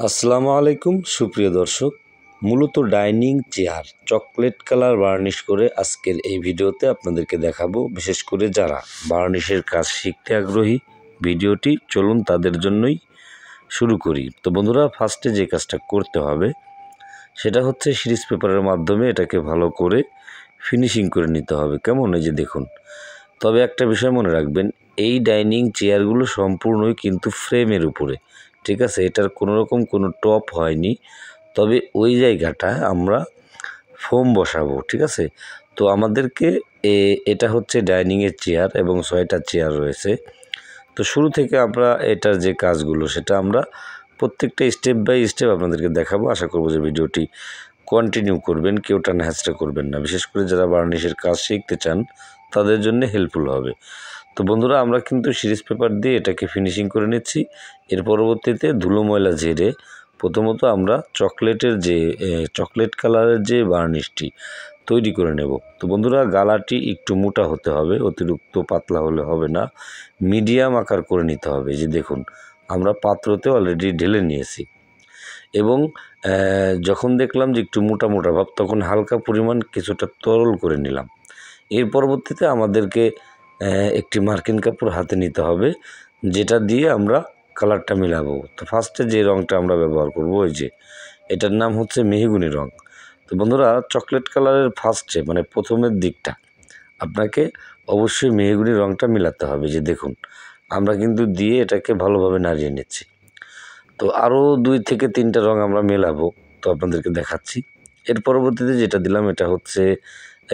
আসসালামু আলাইকুম সুপ্রিয় দর্শক, মূলত dining chair chocolate colour varnish করে আজকের এই ভিডিওতে আপনাদেরকে দেখাবো। বিশেষ করে যারা বার্নিশের কাজ শিখতে আগ্রহী, ভিডিওটি চলুন তাদের জন্যই শুরু করি। তো বন্ধুরা, ফার্স্টে যে কাজটা করতে হবে সেটা হচ্ছে সিরিজ পেপারের মাধ্যমে এটাকে ভালো করে ফিনিশিং করে নিতে হবে। কেমন, এই যে দেখুন। তবে একটা বিষয় মনে রাখবেন, এই ডাইনিং চেয়ারগুলো সম্পূর্ণই কিন্তু ফ্রেমের উপরে, ঠিক আছে। এটার কোনো রকম কোনো টপ হয়নি, তবে ওই জায়গাটায় আমরা ফোম বসাবো, ঠিক আছে। তো আমাদেরকে এটা হচ্ছে ডাইনিংয়ের চেয়ার এবং 6টা চেয়ার রয়েছে। তো শুরু থেকে আমরা এটার যে কাজগুলো সেটা আমরা প্রত্যেকটা স্টেপ বাই স্টেপ আপনাদেরকে দেখাবো। আশা করবো যে ভিডিওটি কন্টিনিউ করবেন, কেউ টানা হ্যাচড়া করবেন না। বিশেষ করে যারা বার্নিশের কাজ শিখতে চান তাদের জন্য হেল্পফুল হবে। তো বন্ধুরা, আমরা কিন্তু সিরিজ পেপার দিয়ে এটাকে ফিনিশিং করে নিচ্ছি। এর পরবর্তীতে ধুলো ময়লা ঝেড়ে প্রথমত আমরা চকলেট কালারের যে বার্নিশটি তৈরি করে নেব। তো বন্ধুরা, গালাটি একটু মোটা হতে হবে, অতিরিক্ত পাতলা হলে হবে না, মিডিয়াম আকার করে নিতে হবে। যে দেখুন, আমরা পাত্রতে অলরেডি ঢেলে নিয়েছি এবং যখন দেখলাম যে একটু মোটা মোটা ভাব, তখন হালকা পরিমাণ কিছুটা তরল করে নিলাম। এর পরবর্তীতে আমাদেরকে একটি মার্কিন কাপড় হাতে নিতে হবে, যেটা দিয়ে আমরা কালারটা মিলাবো। তো ফার্স্টে যে রঙটা আমরা ব্যবহার করব, ওই যে এটার নাম হচ্ছে মেহগুনি রঙ। তো বন্ধুরা, চকলেট কালারের ফার্স্টে মানে প্রথমের দিকটা আপনাকে অবশ্যই মেহগুনি রঙটা মিলাতে হবে। যে দেখুন, আমরা কিন্তু দিয়ে এটাকে ভালোভাবে নাড়িয়ে নিচ্ছি। তো আরও 2 থেকে 3টা রঙ আমরা মেলাবো, তো আপনাদেরকে দেখাচ্ছি। এর পরবর্তীতে যেটা দিলাম এটা হচ্ছে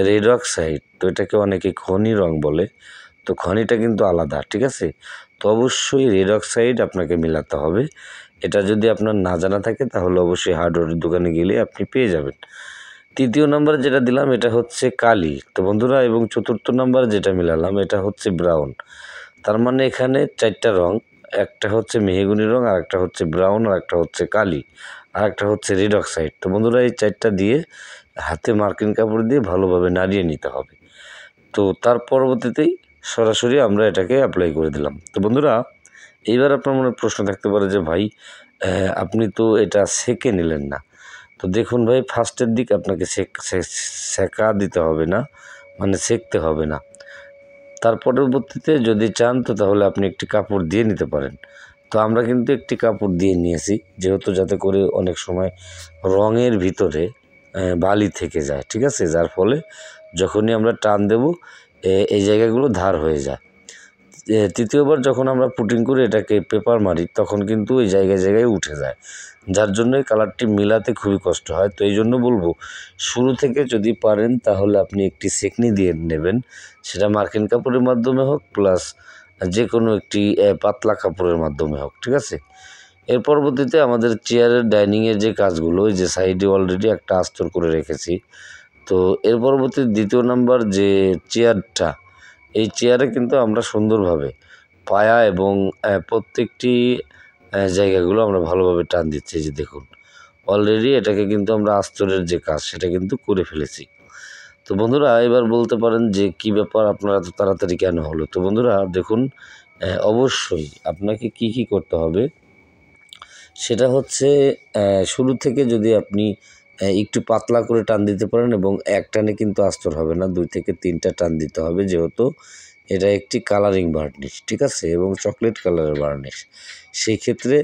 রেড অক্সাইড। তো এটাকে অনেকে খনি রং বলে, তো খনিটা কিন্তু আলাদা, ঠিক আছে। তো অবশ্যই রেড অক্সাইড আপনাকে মেলাতে হবে। এটা যদি আপনার না জানা থাকে তাহলে অবশ্যই হার্ডওয়্যারের দোকানে গেলে আপনি পেয়ে যাবেন। 3য় নম্বরে যেটা দিলাম এটা হচ্ছে কালি। তো বন্ধুরা, এবং 4র্থ নম্বরে যেটা মিলালাম এটা হচ্ছে ব্রাউন। তার মানে এখানে 4টা রং, একটা হচ্ছে মেহগুনি রং, আর একটা হচ্ছে ব্রাউন, আর একটা হচ্ছে কালি, আর একটা হচ্ছে রেড অক্সাইড। তো বন্ধুরা, এই 4টা দিয়ে হাতে মার্কিন কাপড় দিয়ে ভালোভাবে নাড়িয়ে নিতে হবে। তো তার পরবর্তীতেই সরাসরি আমরা এটাকে অ্যাপ্লাই করে দিলাম। তো বন্ধুরা, এইবার আপনার মনে প্রশ্ন থাকতে পারে যে ভাই, আপনি তো এটা সেকে নিলেন না। তো দেখুন ভাই, ফার্স্টের দিক আপনাকে সেকা দিতে হবে না, মানে সেকতে হবে না। তার পরবর্তীতে যদি চান তো তাহলে আপনি একটি কাপড় দিয়ে নিতে পারেন। তো আমরা কিন্তু একটি কাপড় দিয়ে নিয়েছি, যেহেতু যাতে করে অনেক সময় রঙের ভিতরে বালি থেকে যায়, ঠিক আছে। যার ফলে যখনই আমরা টান দেব এই জায়গাগুলো ধার হয়ে যায়। 3য়বার যখন আমরা পুটিং করে এটাকে পেপার মারি তখন কিন্তু ওই জায়গায় জায়গায় উঠে যায়, যার জন্য এই কালারটি মিলাতে খুবই কষ্ট হয়। তো এই জন্য বলবো, শুরু থেকে যদি পারেন তাহলে আপনি একটি সেকনি দিয়ে নেবেন, সেটা মার্কিন কাপড়ের মাধ্যমে হোক প্লাস যে কোনো একটি পাতলা কাপড়ের মাধ্যমে হোক, ঠিক আছে। এর পরবর্তীতে আমাদের চেয়ারের ডাইনিংয়ের যে কাজগুলো, ওই যে সাইডে অলরেডি একটা আস্তর করে রেখেছি। তো এর পরবর্তী 2য় নাম্বার যে চেয়ারটা, এই চেয়ারে কিন্তু আমরা সুন্দরভাবে পায়া এবং প্রত্যেকটি জায়গাগুলো আমরা ভালোভাবে টান দিচ্ছি। যে দেখুন, অলরেডি এটাকে কিন্তু আমরা আস্তরের যে কাজ সেটা কিন্তু করে ফেলেছি। তো বন্ধুরা, এবার বলতে পারেন যে কি ব্যাপার, আপনারা এত তাড়াতাড়ি কেন হলো। তো বন্ধুরা দেখুন, অবশ্যই আপনাকে কি করতে হবে সেটা হচ্ছে, শুরু থেকে যদি আপনি একটু পাতলা করে টান দিতে পারেন, এবং এক টানে কিন্তু আস্তর হবে না, 2 থেকে 3টা টান দিতে হবে, যেহেতু এটা একটি কালারিং বার্নিশ, ঠিক আছে, এবং চকলেট কালারের বার্নিশ। সেই ক্ষেত্রে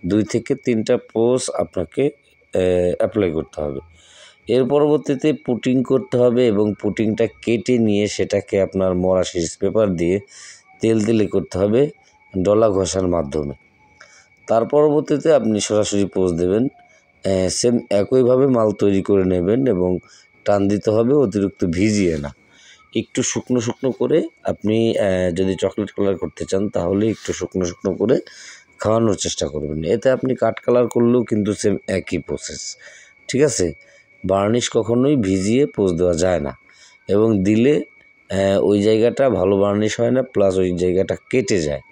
2 থেকে 3টা পোজ আপনাকে অ্যাপ্লাই করতে হবে। এর পরবর্তীতে পুটিং করতে হবে, এবং পুটিংটা কেটে নিয়ে সেটাকে আপনার মরা সিরিজ পেপার দিয়ে তেল তেলে করতে হবে ডলা ঘষার মাধ্যমে। তার পরবর্তীতে আপনি সরাসরি পোজ দেবেন। সেম একইভাবে মাল তৈরি করে নেবেন এবং টান দিতে হবে, অতিরিক্ত ভিজিয়ে না, একটু শুকনো শুকনো করে। আপনি যদি চকলেট কালার করতে চান তাহলে একটু শুকনো শুকনো করে খাওয়ানোর চেষ্টা করবেন। এতে আপনি কাঠ কালার করলেও কিন্তু সেম একই প্রসেস, ঠিক আছে। বার্নিশ কখনোই ভিজিয়ে পোজ দেওয়া যায় না, এবং দিলে ওই জায়গাটা ভালো বার্নিশ হয় না, প্লাস ওই জায়গাটা কেটে যায়।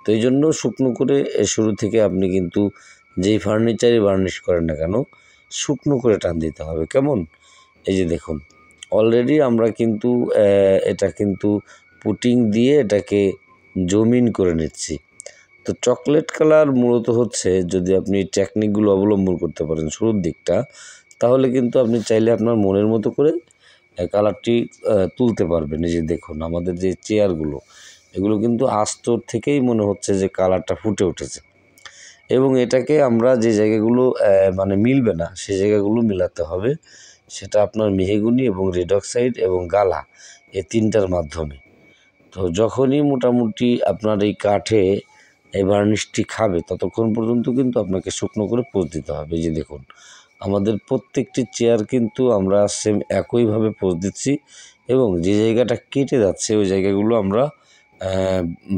তো এই জন্য শুকনো করে শুরু থেকে আপনি কিন্তু যেই ফার্নিচারই বার্নিশ করেন না কেন, শুকনো করে টান দিতে হবে। কেমন, এই যে দেখুন, অলরেডি আমরা কিন্তু এটা কিন্তু পুটিং দিয়ে এটাকে জমিন করে নিচ্ছি। তো চকলেট কালার মূলত হচ্ছে যদি আপনি টেকনিকগুলো অবলম্বন করতে পারেন শুরুর দিকটা, তাহলে কিন্তু আপনি চাইলে আপনার মনের মতো করে কালারটি তুলতে পারবেন। এই যে দেখুন আমাদের যে চেয়ারগুলো, এগুলো কিন্তু আস্তর থেকেই মনে হচ্ছে যে কালারটা ফুটে উঠেছে, এবং এটাকে আমরা যে জায়গাগুলো মানে মিলবে না সেই জায়গাগুলো মিলাতে হবে, সেটা আপনার মেহগনি এবং রেড অক্সাইড এবং গালা এই তিনটার মাধ্যমে। তো যখনই মোটামুটি আপনার এই কাঠে এই বার্নিশটি খাবে ততক্ষণ পর্যন্ত কিন্তু আপনাকে শুকনো করে পোজ দিতে হবে। এই যে দেখুন আমাদের প্রত্যেকটি চেয়ার কিন্তু আমরা সেম একইভাবে পোজ দিচ্ছি, এবং যে জায়গাটা কেটে যাচ্ছে ওই জায়গাগুলো আমরা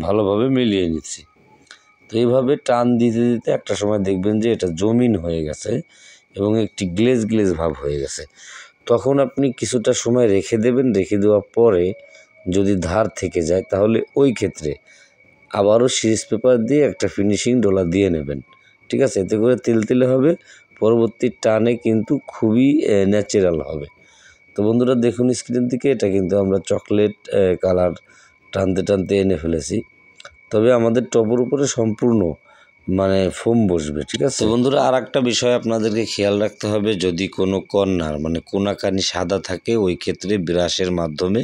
ভালোভাবে মিলিয়ে নিচ্ছি। তো এইভাবে টান দিতে দিতে একটা সময় দেখবেন যে এটা জমিন হয়ে গেছে এবং একটি গ্লেজ গ্লেজ ভাব হয়ে গেছে। তখন আপনি কিছুটা সময় রেখে দেবেন, রেখে দেওয়ার পরে যদি ধার থেকে যায় তাহলে ওই ক্ষেত্রে আবারও সিরিজ পেপার দিয়ে একটা ফিনিশিং ডলা দিয়ে নেবেন, ঠিক আছে? এতে করে তেলতেলে হবে, পরবর্তী টানে কিন্তু খুবই ন্যাচারাল হবে। তো বন্ধুরা দেখুন স্ক্রিনের দিকে, এটা কিন্তু আমরা চকলেট কালার টানতে টানতে এনে ফেলেছি, তবে আমাদের টবের উপরে সম্পূর্ণ মানে ফোম বসবে, ঠিক আছে? তো বন্ধুরা আর একটা বিষয় আপনাদেরকে খেয়াল রাখতে হবে, যদি কোনো কর্নার মানে কোনাকানি সাদা থাকে ওই ক্ষেত্রে ব্রাশের মাধ্যমে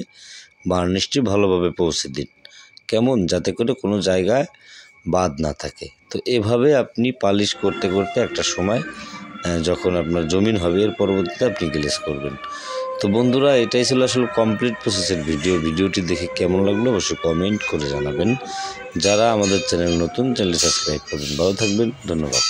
বার্নিশটি ভালোভাবে পৌঁছে দিন, কেমন, যাতে করে কোনো জায়গায় বাদ না থাকে। তো এভাবে আপনি পালিশ করতে করতে একটা সময় যখন আপনার জমিন হবে এর পরবর্তীতে আপনি গ্লেজ করবেন। তো বন্ধুরা এটাই ছিল আসলে কমপ্লিট প্রসেসের ভিডিওটি দেখে কেমন লাগলো অবশ্যই কমেন্ট করে জানাবেন। যারা আমাদের চ্যানেল নতুন, চ্যানেল সাবস্ক্রাইব করবেন। ভালো থাকবেন, ধন্যবাদ।